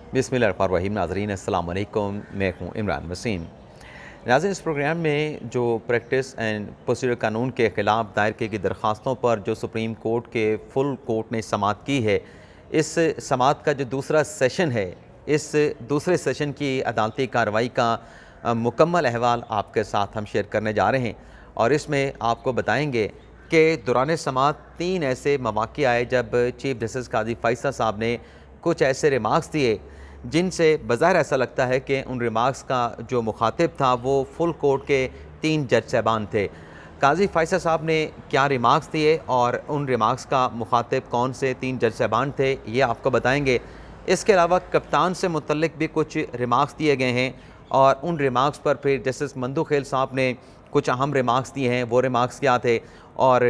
बिस्मिल्लाहिर्रहमानिर्रहीम। नाज़रीन अस्सलाम वालेकुम, मैं हूँ इमरान वसीम। नाज़रीन, इस प्रोग्राम में जो प्रैक्टिस एंड प्रोसीजर कानून के ख़िलाफ़ दायर की गई दरख्वास्तों पर जो सुप्रीम कोर्ट के फुल कोर्ट ने समाअत की है, इस समाअत का जो दूसरा सेशन है, इस दूसरे सेशन की अदालती कार्रवाई का मुकम्मल अहवाल आपके साथ हम शेयर करने जा रहे हैं। और इसमें आपको बताएँगे कि दौरान समाअत 3 ऐसे मौक़े आए जब चीफ जस्टिस काज़ी फ़ैसल साहब ने कुछ ऐसे रिमार्क्स दिए जिनसे बज़ाहिर ऐसा लगता है कि उन रिमार्क्स का जो मुखातिब था वो फुल कोर्ट के 3 जज साहबान थे। काज़ी फ़ैसल साहब ने क्या रिमार्क्स दिए और उन रिमार्क्स का मुखातिब कौन से 3 जज साहबान थे, ये आपको बताएंगे। इसके अलावा कप्तान से मुतल्लिक भी कुछ रिमार्क्स दिए गए हैं और उन रिमार्क्स पर फिर जस्टिस मंदू खेल साहब ने कुछ अहम रिमार्क्स दिए हैं। वो रिमार्क्स क्या थे और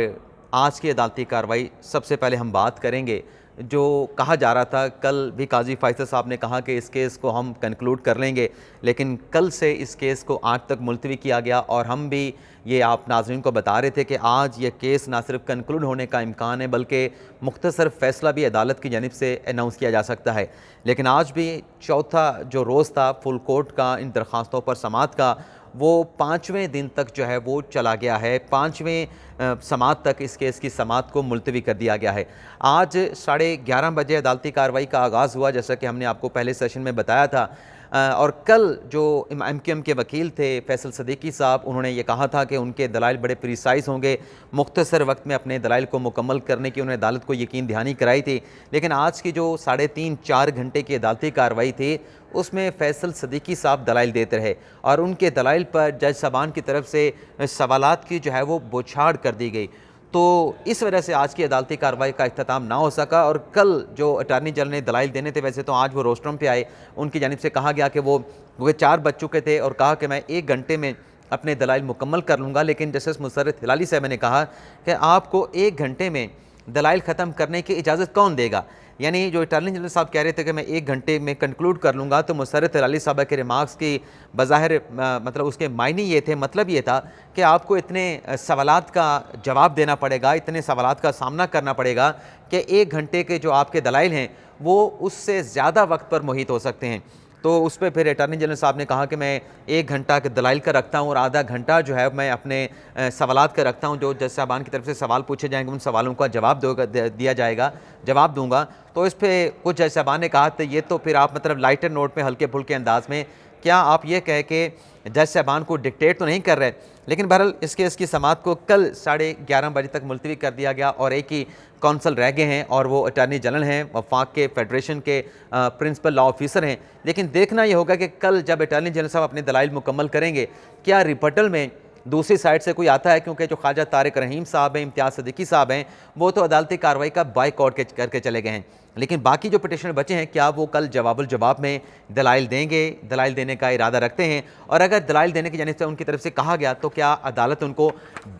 आज की अदालती कार्रवाई सबसे पहले हम बात करेंगे। जो कहा जा रहा था, कल भी काज़ी फ़ैसल साहब ने कहा कि इस केस को हम कंक्लूड कर लेंगे, लेकिन कल से इस केस को आज तक मुलतवी किया गया और हम भी ये आप नाज़रीन को बता रहे थे कि आज ये केस ना सिर्फ कंक्लूड होने का इम्कान है बल्कि मुख्तसर फ़ैसला भी अदालत की जानिब से अनाउंस किया जा सकता है। लेकिन आज भी चौथा जो रोज़ था फुल कोर्ट का इन दरख्वास्तों पर समाअत का, वो 5वें दिन तक जो है वो चला गया है। 5वें समाअत तक इस केस की समाअत को मुलतवी कर दिया गया है। आज 11:30 बजे अदालती कार्रवाई का आगाज़ हुआ, जैसा कि हमने आपको पहले सेशन में बताया था। और कल जो MQM के वकील थे फैसल सदीकी साहब, उन्होंने ये कहा था कि उनके दलाइल बड़े प्रिसाइज़ होंगे, मुख्तसर वक्त में अपने दलाइल को मुकम्मल करने की उन्होंने अदालत को यकीन दहानी कराई थी। लेकिन आज की जो 3.5-4 घंटे की अदालती कार्रवाई थी, उसमें फैसल सदीकी साहब दलाइल देते रहे और उनके दलाइल पर जज साहबान की तरफ से सवालात की जो है वो बौछार कर दी गई। तो इस वजह से आज की अदालती कार्रवाई का इख्तिताम ना हो सका और कल जो अटार्नी जनरल ने दलाइल देने थे, वैसे तो आज वो रोस्ट्रम पे आए, उनकी जानिब से कहा गया कि वो 4 बज चुके थे और कहा कि मैं 1 घंटे में अपने दलाइल मुकम्मल कर लूँगा। लेकिन जस्टिस मुसर्रत हिलाली साहब ने कहा कि आपको 1 घंटे में दलाइल ख़त्म करने की इजाज़त कौन देगा। यानी जो अटार्नी जनरल साहब कह रहे थे कि मैं 1 घंटे में कंक्लूड कर लूँगा, तो मुसर्रत हिलाली साहब के रिमार्क्स की बज़ाहिर मतलब उसके मायने ये थे, मतलब ये था कि आपको इतने सवालात का जवाब देना पड़ेगा, इतने सवालात का सामना करना पड़ेगा कि 1 घंटे के जो आपके दलाइल हैं वो उससे ज़्यादा वक्त पर मुहित हो सकते हैं। तो उस पर फिर अटार्नी जनरल साहब ने कहा कि मैं 1 घंटा के दलाइल का रखता हूँ और आधा घंटा जो है मैं अपने सवालात का रखता हूँ। जो जज साहबान की तरफ से सवाल पूछे जाएंगे उन सवालों का जवाब दिया जाएगा, जवाब दूंगा। तो इस पर कुछ जज साहबान ने कहा तो ये तो फिर आप मतलब लाइटर नोट में हल्के फुल्के अंदाज में, क्या आप ये कह के जज साहबान को डिक्टेट तो नहीं कर रहे। लेकिन बहरहाल इस केस की समाअत को कल 11:30 बजे तक मुलतवी कर दिया गया और एक ही कौंसल रह गए हैं और वो अटार्नी जनरल हैं, वफाक के फेडरेशन के प्रिंसिपल लॉ ऑफिसर हैं। लेकिन देखना ये होगा कि कल जब अटार्नी जनरल साहब अपने दलाइल मुकम्मल करेंगे, क्या रिपटल में दूसरी साइड से कोई आता है, क्योंकि जो ख्वाजा तारिक रहीम साहब हैं, इम्तियाज़ सदीकी साहब हैं, वो तो अदालती कार्रवाई का बायकॉट करके चले गए हैं। लेकिन बाकी जो पिटिशनर बचे हैं, क्या वो कल जवाबुल जवाब में दलाइल देंगे, दलाइल देने का इरादा रखते हैं? और अगर दलाइल देने की जानिब से उनकी तरफ से कहा गया तो क्या अदालत उनको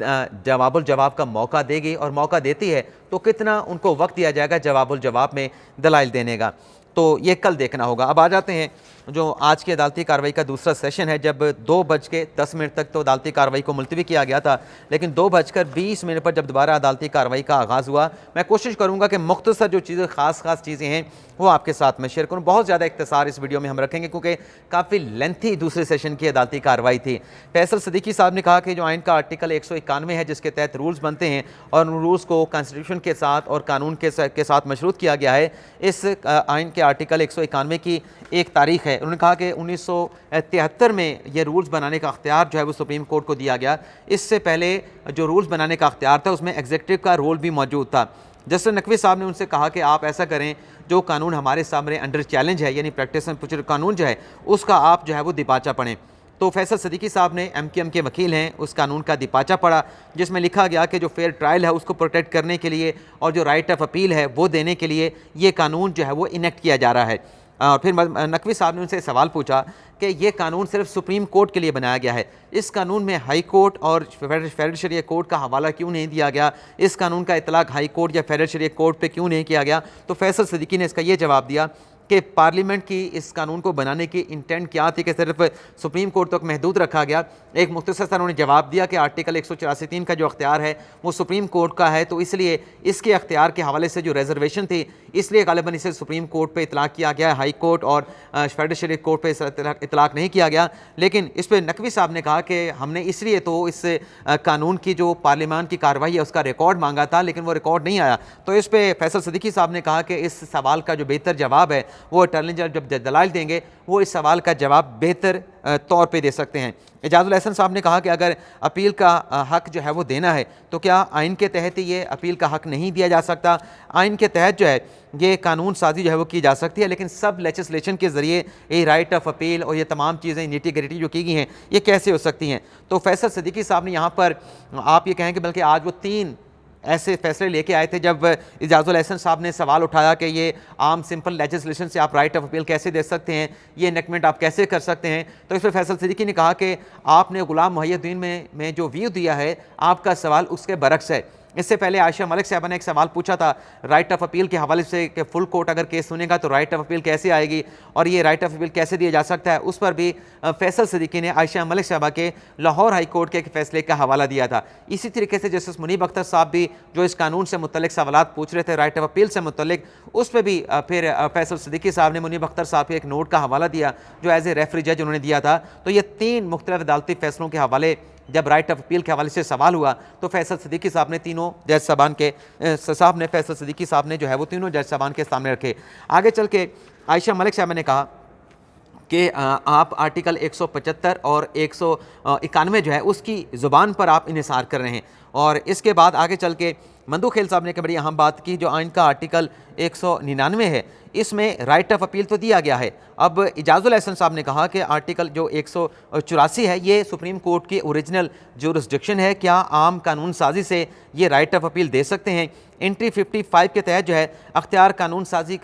जवाबुल जवाब का मौका देगी, और मौका देती है तो कितना उनको वक्त दिया जाएगा जवाबुल जवाब में दलाइल देने का? तो ये कल देखना होगा। अब आ जाते हैं जो आज की अदालती कार्रवाई का दूसरा सेशन है। जब 2:10 तक तो अदालती कार्रवाई को मुलतवी किया गया था, लेकिन 2:20 पर जब दोबारा अदालती कार्रवाई का आगाज़ हुआ, मैं कोशिश करूँगा कि मुख्तसर जो चीज़ें ख़ास चीज़ें हैं वो आपके साथ में शेयर करूँ। बहुत ज़्यादा इख्तिसार इस वीडियो में हम रखेंगे क्योंकि काफ़ी लेंथी दूसरे सेशन की अदालती कार्रवाई थी। फैसल सदीकी साहब ने कहा कि जो आइन का आर्टिकल 191 है जिसके तहत रूल्स बनते हैं और उन रूल्स को कॉन्स्टिट्यूशन के साथ और कानून के साथ मशरूत किया गया है, इस आइन के आर्टिकल 191 की एक तारीख है। उन्होंने कहा कि 1973 में ये रूल्स बनाने का अख्तियार जो है वो सुप्रीम कोर्ट को दिया गया। इससे पहले जो रूल्स बनाने का अख्तियार था उसमें एग्जीक्यूटिव का रोल भी मौजूद था। जस्टिस नकवी साहब ने उनसे कहा कि आप ऐसा करें, जो कानून हमारे सामने अंडर चैलेंज है यानी प्रैक्टिस एंड प्रोसीजर कानून जो है उसका आप जो है वो दिपाचा पढ़ें। तो फैसल सदीकी साहब ने MQM के वकील हैं, उस कानून का दिपाचा पढ़ा जिसमें लिखा गया कि जो फेयर ट्रायल है उसको प्रोटेक्ट करने के लिए और जो राइट ऑफ अपील है वो देने के लिए ये कानून जो है वो इनेक्ट किया जा रहा है। और फिर नकवी साहब ने उनसे सवाल पूछा कि ये कानून सिर्फ सुप्रीम कोर्ट के लिए बनाया गया है, इस कानून में हाई कोर्ट और फेडरल शरीयत कोर्ट का हवाला क्यों नहीं दिया गया, इस कानून का इतलाक हाई कोर्ट या फेडरल शरीयत कोर्ट पे क्यों नहीं किया गया? तो फैसल सदीकी ने इसका ये जवाब दिया कि पार्लियामेंट की इस कानून को बनाने की इंटेंट क्या थी कि सिर्फ सुप्रीम कोर्ट तक महदूद रखा गया। एक मुख्तसर सा उन्होंने जवाब दिया कि आर्टिकल 184(3) का जो अख्तियार है वो सुप्रीम कोर्ट का है, तो इसलिए इसके अख्तियार के हवाले से जो रिजर्वेशन थी इसलिए गालिबन इसे सुप्रीम कोर्ट पर इतलाक़ किया गया, हाई कोर्ट और फेडरल शरीफ कोर्ट पर इतलाक़ नहीं किया गया। लेकिन इस पर नकवी साहब ने कहा कि हमने इसलिए तो इस कानून की जो पार्लियामान की कार्रवाई है उसका रिकॉर्ड मांगा था, लेकिन वो रिकॉर्ड नहीं आया। तो इस पर फैसल सिद्दीकी साहब ने कहा कि इस सवाल का जो बेहतर जवाब है वो अटॉर्नी जनरल जब दलाइल देंगे वो इस सवाल का जवाब बेहतर तौर पे दे सकते हैं। एजाजुल एहसन साहब ने कहा कि अगर अपील का हक जो है वो देना है तो क्या आइन के तहत ये अपील का हक नहीं दिया जा सकता? आइन के तहत जो है ये कानून साजी जो है वो की जा सकती है, लेकिन सब लेजिस्लेशन के ज़रिए ये राइट ऑफ अपील और ये तमाम चीज़ें निटी ग्रिटी जो की गई हैं ये कैसे हो सकती हैं? तो फैसल सिद्दीकी साहब ने यहाँ पर आप ये कहें कि बल्कि आज वो 3 ऐसे फैसले लेके आए थे जब एजाजुल एहसन साहब ने सवाल उठाया कि ये आम सिंपल लेजिस्लेशन से आप राइट ऑफ अपील कैसे दे सकते हैं, ये इनेक्टमेंट आप कैसे कर सकते हैं। तो इस पर फैसल सिद्दीकी ने कहा कि आपने गुलाम मुहय्यद्दीन में जो व्यू दिया है आपका सवाल उसके बरक्स है। इससे पहले आयशा मलिक साहबा ने एक सवाल पूछा था राइट ऑफ अपील के हवाले से कि फुल कोर्ट अगर केस सुनेगा तो राइट ऑफ अपील कैसे आएगी और ये राइट ऑफ अपील कैसे दिया जा सकता है। उस पर भी फैसल सिद्दीकी ने आयशा मलिक साहबा के लाहौर हाई कोर्ट के एक फैसले का हवाला दिया था। इसी तरीके से जस्टिस मुनीब अख्तर साहब भी जो इस कानून से मुतल्लिक सवालात पूछ रहे थे राइट ऑफ अपील से मुतल्लिक, उस पर भी फिर फैसल सिद्दीकी साहब ने मुनीब अख्तर साहब के एक नोट का हवाला दिया जो एज ए रेफरी जज उन्होंने दिया था। तो ये 3 मुख्तलिफ अदालती फैसलों के हवाले जब राइट ऑफ अपील के हवाले से सवाल हुआ तो फैसल सिद्दीकी साहब ने तीनों जज साहबान के फैसल सिद्दीकी साहब ने जो है वो तीनों जज साहबान के सामने रखे। आगे चल के आयशा मलिक साहब ने कहा कि आप आर्टिकल 175 और 191 जो है उसकी ज़ुबान पर आप इन्हिसार कर रहे हैं। और इसके बाद आगे चल के मंदू खेल साहब ने एक बड़ी अहम बात की, जो आइन का आर्टिकल 199 है इसमें राइट ऑफ अपील तो दिया गया है। अब एजाजुल एहसन साहब ने कहा कि आर्टिकल जो 184 है ये सुप्रीम कोर्ट की ओरिजिनल जुरिस्डिक्शन है, क्या आम कानून साजी से ये राइट ऑफ अपील दे सकते हैं? एंट्री 55 के तहत जो है अख्तियार कानून साजी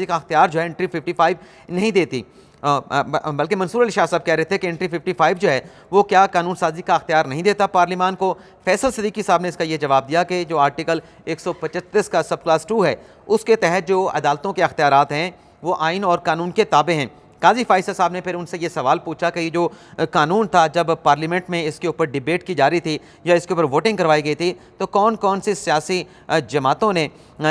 का अख्तियार जो है एंट्री 55 नहीं देती, बल्कि मंसूर अली शाह साहब कह रहे थे कि एंट्री 55 जो है वो क्या कानून साजी का अख्तियार नहीं देता पार्लियामान को। फैसल सिद्दीकी साहब ने इसका ये जवाब दिया कि जो आर्टिकल 135 का सब क्लास 2 है उसके तहत जो अदालतों के अख्तियारात हैं वो आइन और कानून के ताबे हैं। काजी फाइसा साहब ने फिर उनसे ये सवाल पूछा कि ये जो कानून था जब पार्लियामेंट में इसके ऊपर डिबेट की जा रही थी या इसके ऊपर वोटिंग करवाई गई थी तो कौन कौन सी सियासी जमातों ने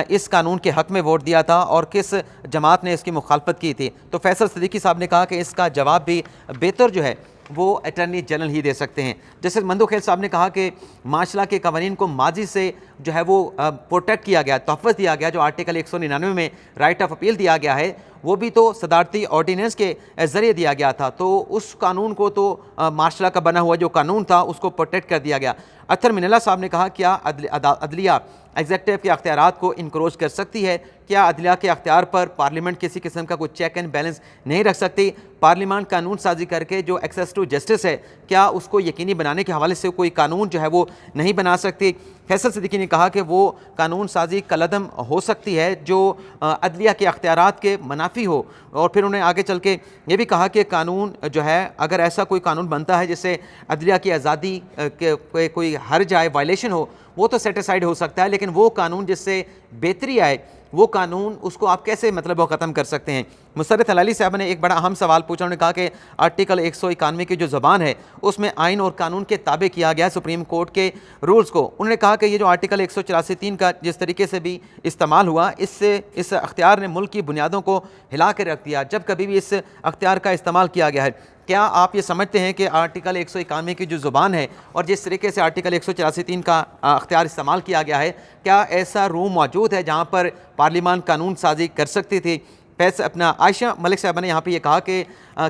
इस कानून के हक़ में वोट दिया था और किस जमात ने इसकी मुखालफत की थी। तो फैसल सिद्दीकी साहब ने कहा कि इसका जवाब भी बेहतर जो है वो अटर्नी जनरल ही दे सकते हैं। जैसे मंदू खेल साहब ने कहा कि माशरा के कवानीन को माजी से जो है वो प्रोटेक्ट किया गया, तहफ़्फ़ुज़ दिया गया, जो आर्टिकल 199 में राइट ऑफ अपील दिया गया है वो भी तो सदारती ऑर्डिनेंस के ज़रिए दिया गया था। तो उस कानून को तो माशरा का बना हुआ जो कानून था उसको प्रोटेक्ट कर दिया गया। अत्तर मिनल्ला साहब ने कहा क्या अदलिया एग्जेक्टिव के अख्तियारात को इनक्रोच कर सकती है? क्या अदलिया के अख्तियार पर पार्लियामेंट किसी किस्म का कोई चेक एंड बैलेंस नहीं रख सकती? पार्लियामान कानून साजी करके जो एक्सेस टू जस्टिस है क्या उसको यकीनी बनाने के हवाले से कोई कानून जो है वो नहीं बना सकती? फैसल सिद्दीकी ने कहा कि वो कानून साजी कलदम हो सकती है जो अदलिया के अख्तियारात के मुनाफी हो। और फिर उन्होंने आगे चल के ये भी कहा कि कानून जो है अगर ऐसा कोई कानून बनता है जिससे अदलिया की आज़ादी के कोई हर्ज आए, वायलेशन हो, वो तो सेटिसाइड हो सकता है, लेकिन वो कानून जिससे बेहतरी आए वो कानून उसको आप कैसे मतलब वो ख़त्म कर सकते हैं? मुसर्रत हलाली साहब ने एक बड़ा अहम सवाल पूछा। उन्होंने कहा कि आर्टिकल 191 की जो ज़बान है उसमें आइन और कानून के ताबे किया गया सुप्रीम कोर्ट के रूल्स को। उन्होंने कहा कि ये जो आर्टिकल 184(3) का जिस तरीके से भी इस्तेमाल हुआ इससे इस अख्तियार ने मुल्क की बुनियादों को हिला कर रख दिया। जब कभी भी इस अख्तियार का इस्तेमाल किया गया है क्या आप ये समझते हैं कि आर्टिकल 191 की जो ज़ुबान है और जिस तरीके से आर्टिकल 184(3) का अख्तियार इस्तेमाल किया गया है क्या ऐसा रूम मौजूद है जहाँ पर पार्लियामान कानून साजी कर सकती थी? अपना आयशा मलिक साहब ने यहाँ पे ये कहा कि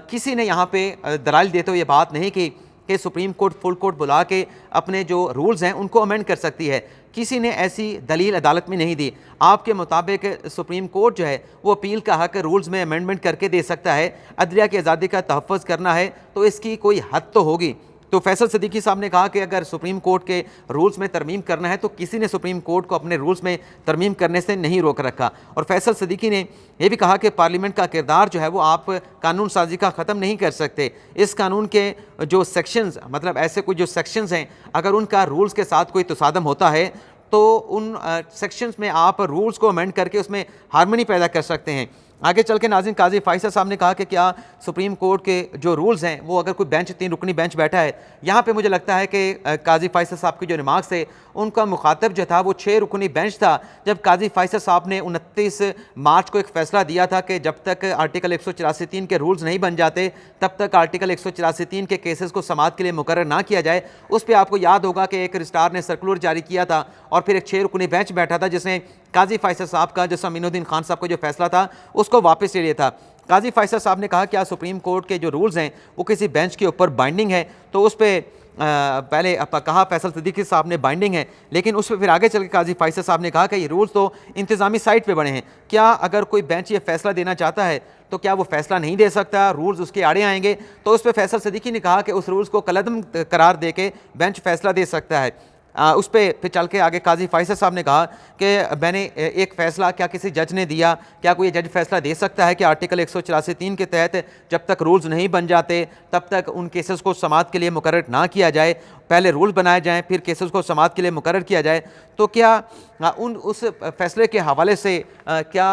किसी ने यहाँ पे दलाइल देते हुए ये बात नहीं की कि सुप्रीम कोर्ट फुल कोर्ट बुला के अपने जो रूल्स हैं उनको अमेंड कर सकती है। किसी ने ऐसी दलील अदालत में नहीं दी। आपके मुताबिक सुप्रीम कोर्ट जो है वो अपील का हक रूल्स में अमेंडमेंट करके दे सकता है। अदलिया की आज़ादी का तहफ़्फ़ुज़ करना है तो इसकी कोई हद तो होगी। तो फैसल सिद्दीकी साहब ने कहा कि अगर सुप्रीम कोर्ट के रूल्स में तरमीम करना है तो किसी ने सुप्रीम कोर्ट को अपने रूल्स में तरमीम करने से नहीं रोक रखा। और फैसल सिद्दीकी ने यह भी कहा कि पार्लियामेंट का किरदार जो है वो आप कानून साजी का ख़त्म नहीं कर सकते। इस कानून के जो सेक्शंस मतलब ऐसे कुछ जो सेक्शंस हैं अगर उनका रूल्स के साथ कोई तसादम होता है तो उन सेक्शंस में आप रूल्स को अमेंड करके उसमें हार्मनी पैदा कर सकते हैं। आगे चल के नाज़रीन काजी फ़ैसल साहब ने कहा कि क्या सुप्रीम कोर्ट के जो रूल्स हैं वो अगर कोई बेंच 3 रुकनी बेंच बैठा है, यहाँ पे मुझे लगता है कि काजी फ़ैसल साहब के जो रिमार्क्स थे उनका मुखातब जो था वो 6 रुकनी बेंच था। जब काजी फ़ैसल साहब ने 29 मार्च को एक फ़ैसला दिया था कि जब तक आर्टिकल 184(3) के रूल्स नहीं बन जाते तब तक आर्टिकल 184(3) के केसेस को समाअत के लिए मुकर्रर ना किया जाए। उस पर आपको याद होगा कि एक रजिस्ट्रार ने सर्कुलर जारी किया था और फिर एक 6 रुकनी बेंच बैठा था जिसने काजी फ़ैसल साहब का, जैसा अमीनुद्दीन खान साहब का जो फैसला था उसको वापस ले लिया था। काजी फ़ैसल साहब ने कहा क्या सुप्रीम कोर्ट के जो रूल्स हैं वो किसी बेंच के ऊपर बाइंडिंग है, तो उस पर पहले कहा फैसल सिद्दीकी साहब ने बाइंडिंग है, लेकिन उस पर फिर आगे चल के काजी फ़ैसल साहब ने कहा कि ये रूल्स तो इंतज़ामी साइट पे बने हैं, क्या अगर कोई बेंच ये फैसला देना चाहता है तो क्या वो फैसला नहीं दे सकता, रूल्स उसके आड़े आएंगे। तो उस पर फैसल सिद्दीकी ने कहा कि उस रूल्स को कलअदम करार दे के बेंच फैसला दे सकता है। उस पर फिर चल के आगे काजी फ़ैसल साहब ने कहा कि मैंने एक फ़ैसला क्या किसी जज ने दिया, क्या कोई जज फैसला दे सकता है कि आर्टिकल 184(3) के तहत जब तक रूल्स नहीं बन जाते तब तक उन केसेस को समाअत के लिए मुकर्रर ना किया जाए, पहले रूल बनाए जाएं फिर केसेस को समाअत के लिए मुकर्रर किया जाए। तो क्या उस फैसले के हवाले से क्या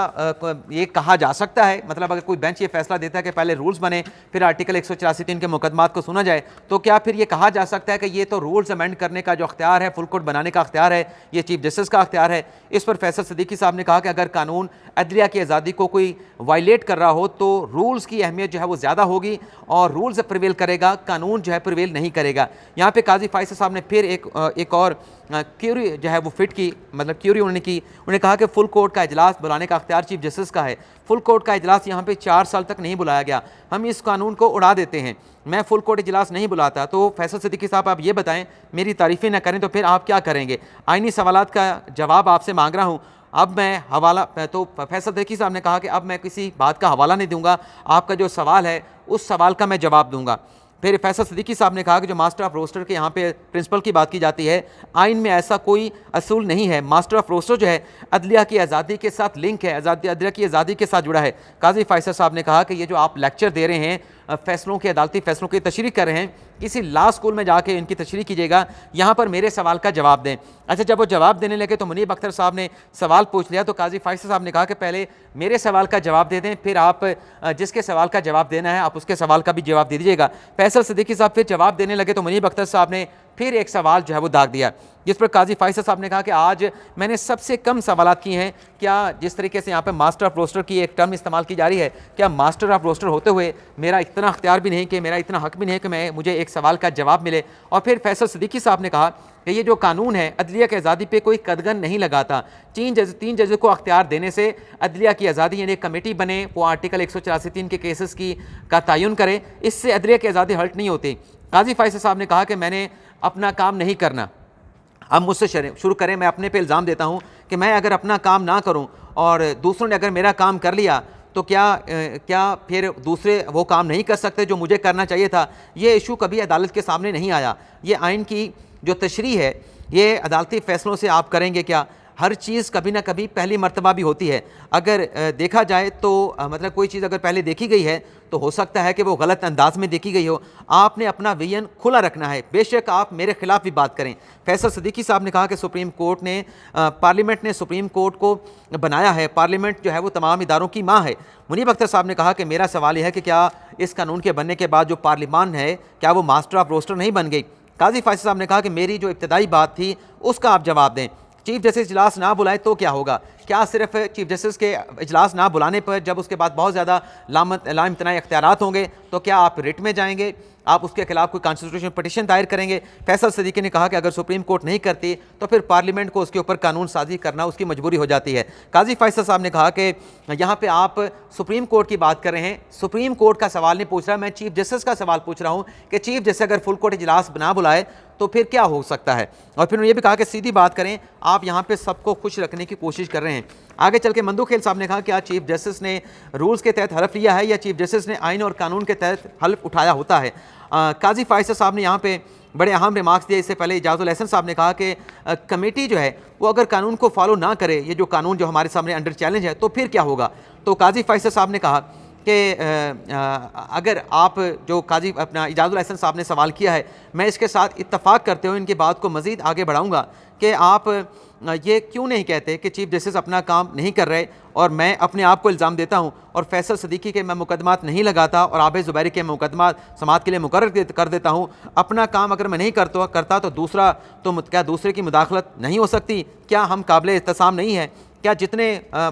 ये कहा जा सकता है, मतलब अगर कोई बेंच ये फैसला देता है कि पहले रूल्स बने फिर आर्टिकल 184(3) के मुकदमात को सुना जाए, तो क्या फिर ये कहा जा सकता है कि ये तो रूल्स अमेंड करने का जो अख्तियार है, फुल कोर्ट बनाने का अख्तियार है, ये चीफ जस्टिस का अख्तियार है। इस पर फैसल सिद्दीकी साहब ने कहा कि अगर कानून अदलिया की आज़ादी को कोई वायलेट कर रहा हो तो रूल्स की अहमियत जो है वो ज़्यादा होगी और रूल्स प्रिवेल करेगा, कानून जो है प्रिवेल नहीं करेगा। यहाँ पे काजी फ़ैसल साहब ने फिर एक और क्यूरी जो है वो फिट की, मतलब क्यूरी उन्होंने की। उन्होंने कहा कि फुल कोर्ट का इजलास बुलाने का अख्तियार चीफ जस्टिस का है। फुल कोर्ट का इजलास यहाँ पे 4 साल तक नहीं बुलाया गया, हम इस कानून को उड़ा देते हैं। मैं फुल कोर्ट इजलास नहीं बुलाता। तो फैसल सिद्दीकी साहब आप ये बताएं, मेरी तारीफ़ें ना करें तो फिर आप क्या करेंगे? आइनी सवालात का जवाब आपसे मांग रहा हूँ। अब मैं हवाला, तो फैसल सिद्दीकी साहब ने कहा कि अब मैं किसी बात का हवाला नहीं दूंगा, आपका जो सवाल है उस सवाल का मैं जवाब दूंगा। फिर फैसल सिद्दीकी साहब ने कहा कि जो मास्टर ऑफ रोस्टर के यहाँ पे प्रिंसिपल की बात की जाती है, आइन में ऐसा कोई असूल नहीं है। मास्टर ऑफ रोस्टर जो है अदलिया की आज़ादी के साथ लिंक है, अदलिया की आज़ादी के साथ जुड़ा है। काजी फ़ैसल साहब ने कहा कि ये जो आप लेक्चर दे रहे हैं, फैसलों के अदालती फैसलों की तशरीह कर रहे हैं, किसी लॉ स्कूल में जाके इनकी तशरीह कीजिएगा, यहाँ पर मेरे सवाल का जवाब दें। अच्छा, जब वो जवाब देने लगे तो मुनीब अख्तर साहब ने सवाल पूछ लिया, तो काजी फ़ैसल साहब ने कहा कि पहले मेरे सवाल का जवाब दे दें, फिर आप जिसके सवाल का जवाब देना है आप उसके सवाल का भी जवाब दे दीजिएगा। फैसल सिद्दीकी साहब फिर जवाब देने लगे तो मुनीब अख्तर साहब ने फिर एक सवाल जो है वो दाग दिया, जिस पर काजी फ़ैसल साहब ने कहा कि आज मैंने सबसे कम सवालात किए हैं। क्या जिस तरीके से यहाँ पे मास्टर ऑफ रोस्टर की एक टर्म इस्तेमाल की जा रही है, क्या मास्टर ऑफ रोस्टर होते हुए मेरा इतना अख्तियार भी नहीं कि मेरा इतना हक भी नहीं है कि मुझे एक सवाल का जवाब मिले। और फिर फैसल सिद्दीकी साहब ने कहा कि ये जो कानून है अदलिया की आज़ादी पे कोई कदगन नहीं लगाता। तीन जजों को अख्तियार देने से अदलिया की आज़ादी, यानी कमेटी बने वो आर्टिकल 184(3) के केसेस का तयन करे, इससे अदलिया की आज़ादी हर्ट नहीं होती। काजी फ़ैसल साहब ने कहा कि मैंने अपना काम नहीं करना, अब मुझसे शुरू करें। मैं अपने पे इल्ज़ाम देता हूँ कि मैं अगर अपना काम ना करूँ और दूसरों ने अगर मेरा काम कर लिया तो क्या फिर दूसरे वो काम नहीं कर सकते जो मुझे करना चाहिए था? ये इशू कभी अदालत के सामने नहीं आया। ये आइन की जो तशरीह है ये अदालती फ़ैसलों से आप करेंगे क्या? हर चीज़ कभी ना कभी पहली मर्तबा भी होती है। अगर देखा जाए तो मतलब कोई चीज़ अगर पहले देखी गई है तो हो सकता है कि वो गलत अंदाज में देखी गई हो। आपने अपना विजन खुला रखना है, बेशक आप मेरे खिलाफ भी बात करें। फैसल सिद्दीकी साहब ने कहा कि सुप्रीम कोर्ट ने पार्लियामेंट ने सुप्रीम कोर्ट को बनाया है, पार्लियामेंट जो है वो तमाम इदारों की माँ है। मुनीब अख्तर साहब ने कहा कि मेरा सवाल यह है कि क्या इस कानून के बनने के बाद जो पार्लियामान है क्या वो मास्टर ऑफ रोस्टर नहीं बन गई? काजी फ़ैसल साहब ने कहा कि मेरी जो इब्तदाई बात थी उसका आप जवाब दें। चीफ जस्टिस इजलास ना बुलाए तो क्या होगा? क्या सिर्फ चीफ जस्टिस के इजलास ना बुलाने पर जब उसके बाद बहुत ज़्यादा लाइम्तनाई अख्तियारात होंगे तो क्या आप रिट में जाएंगे, आप उसके खिलाफ कोई कॉन्स्टिट्यूशन पिटीशन दायर करेंगे? फैसल सिद्दीकी ने कहा कि अगर सुप्रीम कोर्ट नहीं करती तो फिर पार्लियामेंट को उसके ऊपर कानून साजी करना उसकी मजबूरी हो जाती है। काजी फ़ैसल साहब ने कहा कि यहाँ पे आप सुप्रीम कोर्ट की बात कर रहे हैं, सुप्रीम कोर्ट का सवाल नहीं पूछ रहा, मैं चीफ जस्टिस का सवाल पूछ रहा हूँ कि चीफ जस्टिस अगर फुल कोर्ट इजलास ना बुलाए तो फिर क्या हो सकता है? और फिर उन्होंने ये भी कहा कि सीधी बात करें, आप यहाँ पे सबको खुश रखने की कोशिश कर रहे हैं। आगे चल के मंदू खेल साहब ने कहा क्या चीफ जस्टिस ने रूल्स के तहत हल्फ लिया है या चीफ जस्टिस ने आइन और कानून के तहत हल्फ उठाया होता है? काजी फ़ैसल साहब ने यहाँ पे बड़े अहम रिमार्क्स दिए। इससे पहले इजाज़ुल हसन साहब ने कहा कि कमेटी जो है वो अगर कानून को फॉलो ना करे, ये जो कानून जो हमारे सामने अंडर चैलेंज है, तो फिर क्या होगा? तो काजी फ़ैसल साहब ने कहा कि अगर आप जो काजी अपना इजाज़ुल अहसन साहब ने सवाल किया है, मैं इसके साथ इत्तफ़ाक़ करते हुए इनकी बात को मज़ीद आगे बढ़ाऊँगा कि आप ये क्यों नहीं कहते कि चीफ़ जस्टिस अपना काम नहीं कर रहे और मैं अपने आप को इल्ज़ाम देता हूँ और फैसल सदीकी के मैं मुकदमात नहीं लगाता और आबिद ज़ुबैरी के मुकदमात समाअत के लिए मुकर्रर कर देता हूँ। अपना काम अगर मैं नहीं करता तो दूसरा तो क्या दूसरे की मुदाखलत नहीं हो सकती? क्या हम काबिल एहतसाम नहीं है? क्या जितने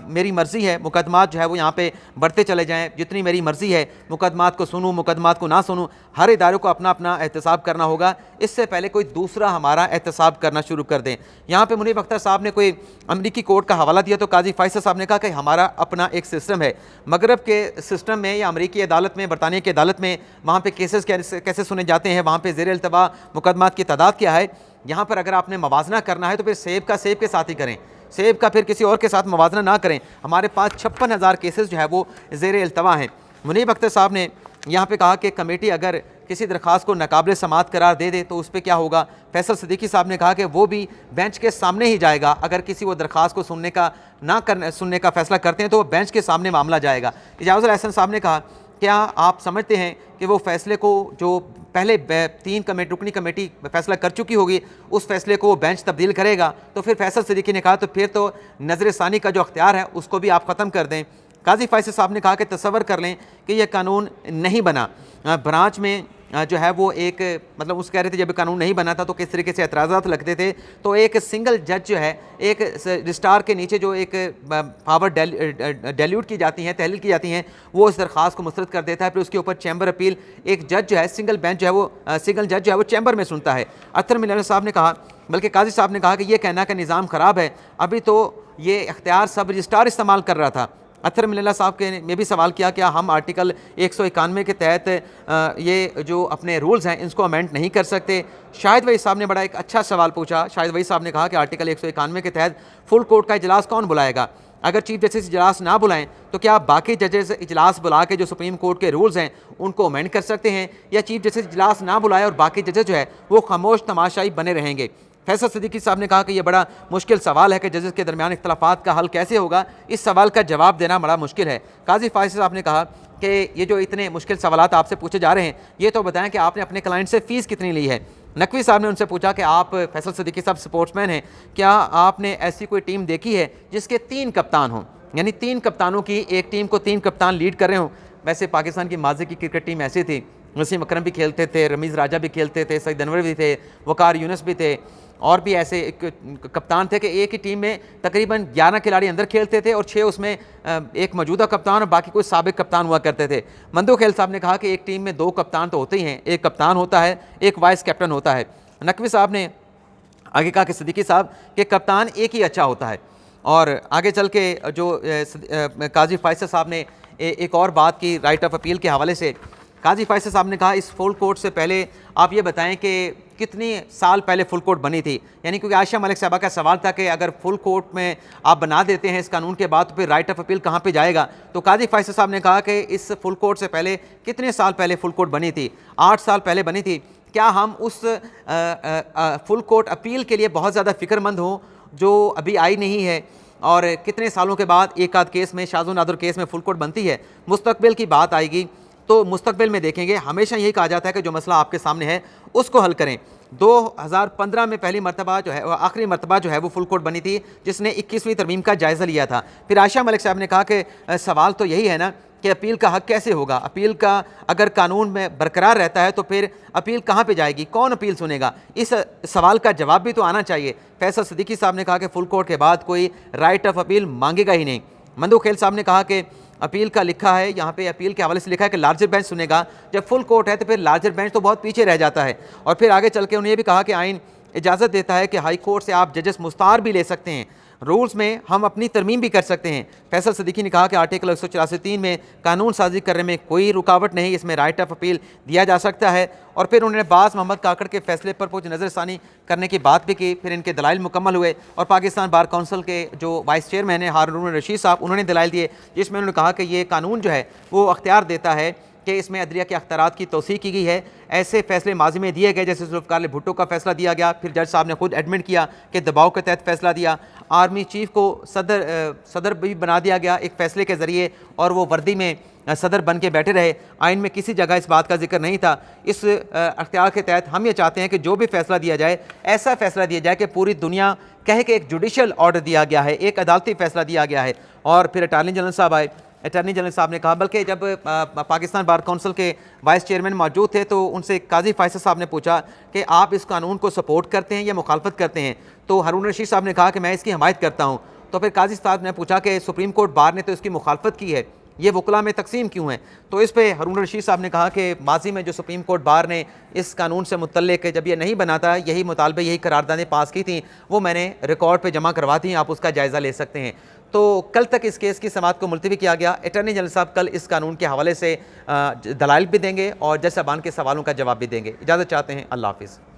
मेरी मर्ज़ी है मुकदमात जो है वो यहाँ पे बढ़ते चले जाएँ, जितनी मेरी मर्ज़ी है मुकदमात को सुनूँ मुकदमात को ना सुनूँ? हर इदारे को अपना अपना एहतसाब करना होगा, इससे पहले कोई दूसरा हमारा एहतसाब करना शुरू कर दें। यहाँ पे मुनीब अख्तर साहब ने कोई अमरीकी कोर्ट का हवाला दिया तो काजी फैसल साहब ने कहा कि हमारा अपना एक सिस्टम है। मगरब के सिस्टम में या अमरीकी अदालत में, बरतानिया की अदालत में वहाँ पर केसेस कैसे सुने जाते हैं, वहाँ पर ज़ेर अल्तवा मुकदमात की तादाद क्या है। यहाँ पर अगर आपने मवाजना करना है तो फिर सेब का सेब के साथ ही करें, सेब का फिर किसी और के साथ मवाजना ना करें। हमारे पास 56,000 केसेस जो है वो ज़ेर अल्तवा हैं। मुनीब अख्तर साहब ने यहाँ पे कहा कि कमेटी अगर किसी दरख्वास्त को नाकाबिल समाअत करार दे दे तो उस पर क्या होगा। फैसल सदीकी साहब ने कहा कि वो भी बेंच के सामने ही जाएगा, अगर किसी वो दरख्वास्त को सुनने का फैसला करते हैं तो वो बेंच के सामने मामला जाएगा। इजाज़ुल अहसन साहब ने कहा क्या आप समझते हैं कि वो फैसले को जो पहले 3 रुकनी कमेटी फैसला कर चुकी होगी उस फैसले को वो बेंच तब्दील करेगा? तो फिर फैसल सदीकी ने कहा तो फिर तो नज़र सानी का जो अख्तियार है उसको भी आप ख़त्म कर दें। काजी फैसल साहब ने कहा कि तसव्वुर कर लें कि यह कानून नहीं बना, ब्रांच में जो है वो एक मतलब उस कह रहे थे जब कानून नहीं बना था तो किस तरीके से एतराज़ात लगते थे, तो एक सिंगल जज जो है एक रजिस्ट्रार के नीचे जो एक पावर डेल्यूट की जाती हैं, तहलील की जाती हैं, वो इस दरख्वास्त को मुस्तरद कर देता है। फिर उसके ऊपर चैम्बर अपील एक जज जो है सिंगल बेंच जो है वो सिंगल जज जो है वो चैम्बर में सुनता है। अख्तर मिल्लत साहब ने कहा, बल्कि काजी साहब ने कहा कि यह कहना का निज़ाम ख़राब है, अभी तो ये इख्तियार सब रजिस्ट्रार इस्तेमाल कर रहा था। अख्तर मिल्लत साहब के ने भी सवाल किया क्या हम आर्टिकल 191 के तहत ये जो अपने रूल्स हैं इसको अमेंड नहीं कर सकते? शाहिद वहीद साहब ने बड़ा एक अच्छा सवाल पूछा। शाहिद वहीद साहब ने कहा कि आर्टिकल 191 के तहत फुल कोर्ट का इजलास कौन बुलाएगा? अगर चीफ जस्टिस इजलास ना बुलाएं तो क्या बाकी जजेस इजलास बुला के जो सुप्रीम कोर्ट के रूल्स हैं उनको अमेंड कर सकते हैं, या चीफ जस्टिस इजलास ना बुलाए और बाकी जजेस जो है वो खामोश तमाशाई बने रहेंगे? फैसल सदीकी साहब ने कहा कि यह बड़ा मुश्किल सवाल है कि जजेस के दरमियान इख्तलाफात का हल कैसे होगा, इस सवाल का जवाब देना बड़ा मुश्किल है। काजी फैसल साहब ने कहा कि ये जो इतने मुश्किल सवालात आपसे पूछे जा रहे हैं ये तो बताएं कि आपने अपने क्लाइंट से फ़ीस कितनी ली है। नकवी साहब ने उनसे पूछा कि आप फैसल सदीकी साहब स्पोर्ट्समैन हैं, क्या आपने ऐसी कोई टीम देखी है जिसके 3 कप्तान हों, यानी 3 कप्तानों की एक टीम को 3 कप्तान लीड कर रहे हों? वैसे पाकिस्तान की माजी की क्रिकेट टीम ऐसी थी, वसीम अकरम भी खेलते थे, रमीज़ राजा भी खेलते थे, सईद अनवर भी थे, वकार यूनुस भी थे, और भी ऐसे कप्तान थे कि एक ही टीम में तकरीबन 11 खिलाड़ी अंदर खेलते थे और 6 उसमें एक मौजूदा कप्तान और बाकी कोई साबिक कप्तान हुआ करते थे। मंदो खेल साहब ने कहा कि एक टीम में 2 कप्तान तो होते ही हैं, एक कप्तान होता है, एक वाइस कैप्टन होता है। नकवी साहब ने आगे कहा कि सदीकी साहब के कप्तान एक ही अच्छा होता है। और आगे चल के जो काजी फैसल साहब ने एक और बात की राइट ऑफ अपील के हवाले से। काजी फैसल साहब ने कहा इस फुल कोर्ट से पहले आप ये बताएं कि कितने साल पहले फुल कोर्ट बनी थी, यानी क्योंकि आयशा मलिक साहबा का सवाल था कि अगर फुल कोर्ट में आप बना देते हैं इस कानून के बाद तो फिर राइट ऑफ अपील कहाँ पे जाएगा। तो काजी फैसल साहब ने कहा कि इस फुल कोर्ट से पहले कितने साल पहले फुल कोर्ट बनी थी? 8 साल पहले बनी थी। क्या हम उस फुल कोर्ट अपील के लिए बहुत ज़्यादा फ़िक्रमंद हों जो अभी आई नहीं है, और कितने सालों के बाद एक आध केस में, शाज़ो नादर केस में फुल कोर्ट बनती है? मुस्तकबिल की बात आएगी तो मुस्तकबिल में देखेंगे। हमेशा यही कहा जाता है कि जो मसला आपके सामने है उसको हल करें। 2015 में पहली मरतबा जो है, आखिरी मरतबा जो है वो फुल कोर्ट बनी थी जिसने 21वीं तरमीम का जायज़ा लिया था। फिर आयशा मलिक साहब ने कहा कि सवाल तो यही है ना कि अपील का हक़ कैसे होगा? अपील का अगर कानून में बरकरार रहता है तो फिर अपील कहाँ पे जाएगी, कौन अपील सुनेगा? इस सवाल का जवाब भी तो आना चाहिए। फैसल सदीकी साहब ने कहा कि फुल कोर्ट के बाद कोई राइट ऑफ अपील मांगेगा ही नहीं। मंदू खेल साहब ने कहा कि अपील का लिखा है, यहाँ पे अपील के हवाले से लिखा है कि लार्जर बेंच सुनेगा। जब फुल कोर्ट है तो फिर लार्जर बेंच तो बहुत पीछे रह जाता है। और फिर आगे चल के उन्हें भी कहा कि आइन इजाज़त देता है कि हाई कोर्ट से आप जजेस मुस्तार भी ले सकते हैं, रूल्स में हम अपनी तरमीम भी कर सकते हैं। फैसल सदीकी ने कहा कि आर्टिकल 184(3) में कानून साजी करने में कोई रुकावट नहीं, इसमें राइट ऑफ अपील दिया जा सकता है। और फिर उन्होंने बाज़ मोहम्मद काकड़ के फैसले पर कुछ नज़रसानी करने की बात भी की। फिर इनके दलाइल मुकम्मल हुए और पाकिस्तान बार काउंसिल के जो वाइस चेयरमैन हैं हारून रशीद साहब, उन्होंने दलाइल दिए जिसमें उन्होंने कहा कि ये कानून जो है वो अख्तियार देता है कि इसमें अदलिया के अख्तियारात की तौसीक़ की गई है। ऐसे फैसले माजी में दिए गए, जैसे जुल्फ़िकार भुट्टो का फैसला दिया गया, फिर जज साहब ने खुद एडमिट किया कि दबाव के तहत फैसला दिया। आर्मी चीफ को सदर भी बना दिया गया एक फ़ैसले के ज़रिए, और वो वर्दी में सदर बन के बैठे रहे। आइन में किसी जगह इस बात का जिक्र नहीं था। इस अख्तियार के तहत हम ये चाहते हैं कि जो भी फैसला दिया जाए, ऐसा फैसला दिया जाए कि पूरी दुनिया कहे कि एक जुडिशल ऑर्डर दिया गया है, एक अदालती फैसला दिया गया है। और फिर अटॉर्नी जनरल साहब आए। अटॉर्नी जनरल साहब ने कहा, बल्कि जब पाकिस्तान बार काउंसिल के वाइस चेयरमैन मौजूद थे तो उनसे काजी फैसल साहब ने पूछा कि आप इस कानून को सपोर्ट करते हैं या मुखालफत करते हैं, तो हारून रशीद साहब ने कहा कि मैं इसकी हमायत करता हूँ। तो फिर काजी साहब ने पूछा कि सुप्रीम कोर्ट बार ने तो इसकी मुखालफत की है, ये वकला में तकसीम क्यों है? तो इस पे हारून रशीद साहब ने कहा कि माजी में जो सुप्रीम कोर्ट बार ने इस कानून से मुतल्लिक जब ये नहीं बना था, यही मुतालबे यही करारदादें पास की थी, वो मैंने रिकॉर्ड पे जमा करवा दी, आप उसका जायज़ा ले सकते हैं। तो कल तक इस केस की समाअत को मुलतवी किया गया। अटॉर्नी जनरल साहब कल इस कानून के हवाले से दलाइल भी देंगे और जज साहबान के सवालों का जवाब भी देंगे। इजाज़त चाहते हैं। अल्लाह हाफ़िज़।